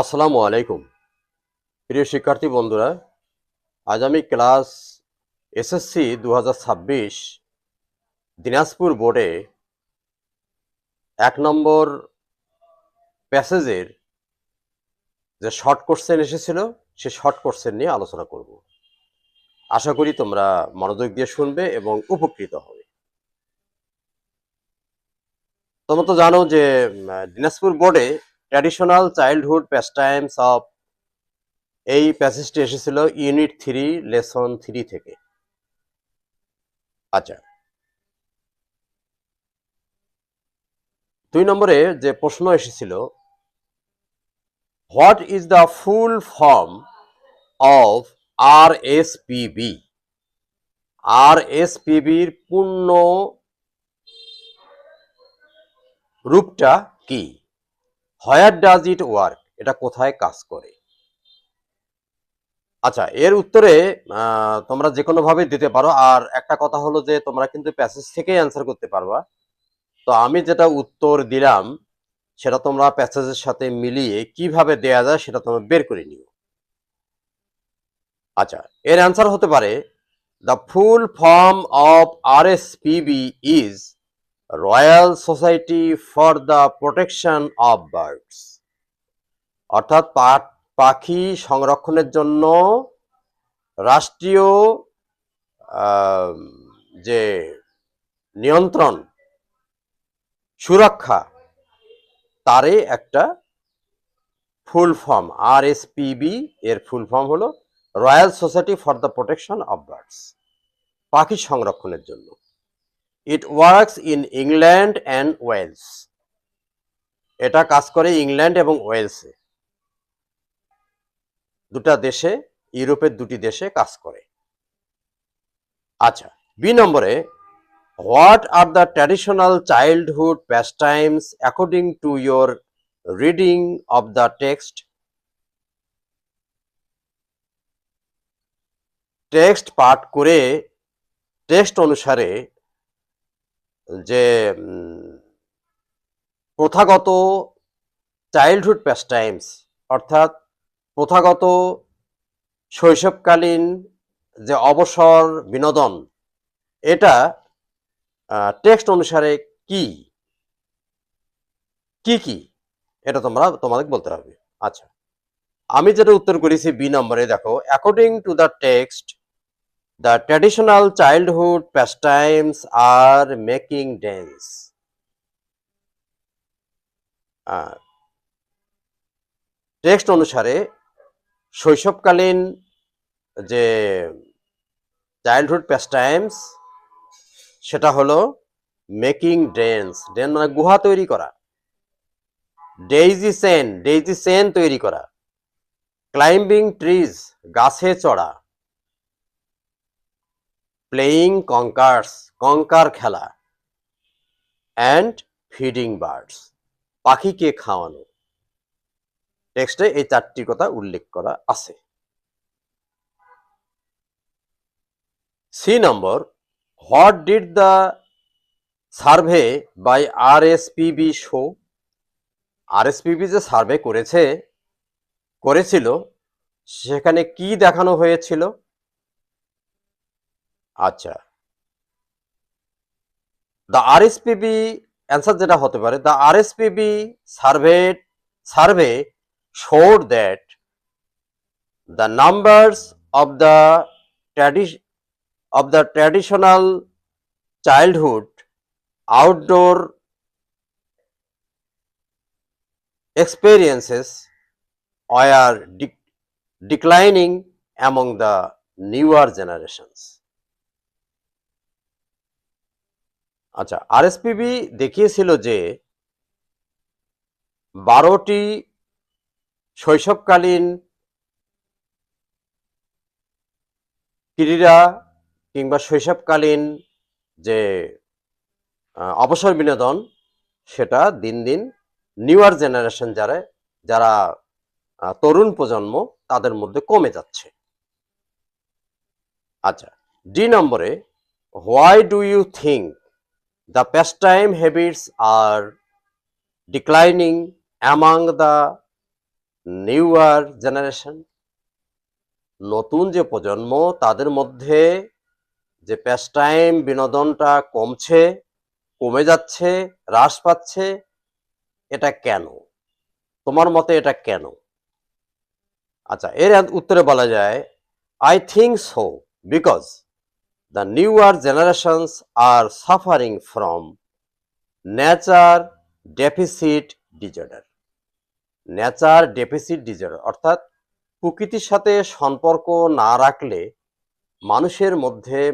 আসসালামু আলাইকুম প্রিয় শিক্ষার্থী বন্ধুরা। আজ আমি ক্লাস এসএসসি 2026 দিনাজপুর বোর্ডে 1 নম্বর প্যাসেজের যে শর্ট কোশ্চেন এসেছিল সে শর্ট কোশ্চেন নিয়ে আলোচনা করব। আশা করি তোমরা মনোযোগ দিয়ে শুনবে এবং উপকৃত হবে। তোমরা তো জানো যে দিনাজপুর বোর্ডে ট্র্যাডিশনাল চাইল্ডহুড প্যাস্টাইমস অফ এই প্যাসেজটি এসেছিল ইউনিট 3 লেসন 3 থেকে। আচ্ছা, 2 নম্বরে যে প্রশ্ন এসেছিল, what is the full form of RSPB? আরএসপিবির পূর্ণ রূপটা কি? Where does it work? এটা কোথায় কাজ করে? আচ্ছা, এর উত্তরে তোমরা যে কোনো ভাবে দিতে পারো। আর একটা কথা হলো যে তোমরা কিন্তু প্যাসেজ থেকেই অ্যান্সার করতে পারবা। তো আমি যেটা উত্তর দিলাম সেটা তোমরা প্যাসেজের সাথে মিলিয়ে কিভাবে দেয়া যায় সেটা তোমরা বের করে নিও। আচ্ছা, এর অ্যান্সার হতে পারে the full form of আরএসপিবি is royal society for the protection of birds. অর্থাৎ পাখি সংরক্ষণের জন্য রাষ্ট্রীয় যে নিয়ন্ত্রণ সুরক্ষা তারই একটা ফুল ফর্ম। আরএসপিবি এর ফুল ফর্ম হলো royal society for the protection of birds, পাখি সংরক্ষণের জন্য। It works in England and Wales. এটা কাজ করে ইংল্যান্ড এবং ওয়েলসে, দুটা দেশে, ইউরোপের দুটি দেশে কাজ করে। আচ্ছা, বি নম্বরে, what are the traditional childhood pastimes according to your reading of the text? Text পাঠ করে টেক্সট অনুসারে যে প্রথাগত চাইল্ডহুড প্যাস্টাইমস অর্থাৎ প্রথাগত শৈশবকালীন যে অবসর বিনোদন, এটা টেক্সট অনুসারে কি কি কি এটা তোমাদের বলতে হবে। আচ্ছা, আমি যেটা উত্তর করেছি বি নম্বরে, দেখো, according to the text the traditional childhood pastimes are making dance. Text অনুসারে শৈশবকালীন যে চাইল্ডহুড প্যাস্টাইমস সেটা হলো মেকিং ড্যান্স। ড্যান্স মানে গুহা তৈরি করা। ডেইজি চেন তৈরি করা। ক্লাইম্বিং ট্রিজ, গাছে চড়া। প্লেয়িং কঙ্কার্স, কঙ্কার খেলা। অ্যান্ড ফিডিং বার্ডস, পাখিকে খাওয়ানো। টেক্সটে এই 4টি কথা উল্লেখ করা আছে। C number, what did the survey by RSPB show? RSPB যে সার্ভে করেছিল সেখানে কি দেখানো হয়েছিল? আচ্ছা, দ্য আরএসপিবি অ্যান্সার যেটা হতে পারে, the আরএসপিবি survey showed that the numbers of the traditional childhood outdoor experiences were declining among the newer generations. আচ্ছা, আরএসপিবি দেখিয়েছিল যে 12টি শৈশবকালীন ক্রীড়া কিংবা শৈশবকালীন যে অবসর বিনোদন সেটা দিন দিন নিউয়ার জেনারেশন যারা তরুণ প্রজন্ম তাদের মধ্যে কমে যাচ্ছে। আচ্ছা, ডি নম্বরে, why do you think the pastime habits are declining among the newer generation, নতুন যে প্রজন্ম তাদের মধ্যে যে প্যাস্টাইম বিনোদনটা কমে যাচ্ছে, হ্রাস পাচ্ছে, এটা কেন? তোমার মতে এটা কেন? আচ্ছা, এর উত্তরে বলা যায় I think so because the newer generations are suffering from nature deficit disorder. Nature deficit disorder অর্থাৎ প্রকৃতির সাথে সম্পর্ক না রাখলে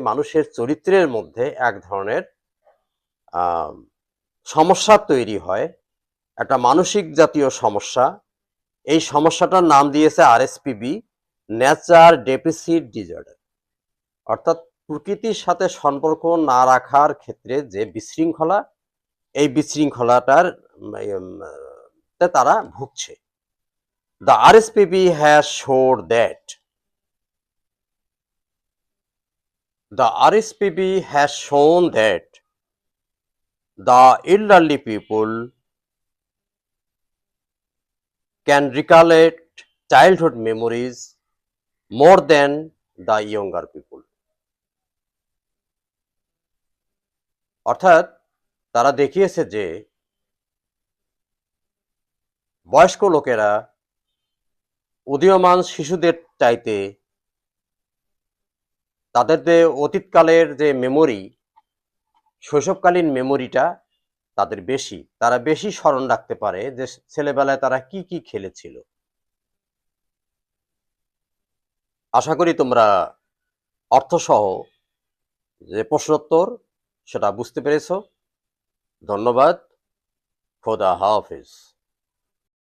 মানুষের চরিত্রের মধ্যে এক ধরনের সমস্যা তৈরি হয়, একটা মানসিক জাতীয় সমস্যা। এই সমস্যাটার নাম দিয়েছে আরএসপিবি, নেচার ডেফিসিট ডিজঅর্ডার। অর্থাৎ প্রকৃতির সাথে সম্পর্ক না রাখার ক্ষেত্রে যে বিশৃঙ্খলা, এই বিশৃঙ্খলাটার তারা ভুগছে। The RSPB has showed that the RSPB has shown that the elderly people can recollect childhood memories more than the younger people. অর্থাৎ তারা দেখিয়েছে যে বয়স্ক লোকেরা উদীয়মান শিশুদের চাইতে তাদের যে অতীতকালের যে মেমোরি, শৈশবকালীন মেমোরিটা তাদের বেশি, তারা বেশি স্মরণ রাখতে পারে যে ছেলেবেলায় তারা কি কি খেলেছিল। আশা করি তোমরা অর্থসহ যে প্রশ্নোত্তর সেটা বুঝতে পেরেছো। ধন্যবাদ। খোদা হাফেজ।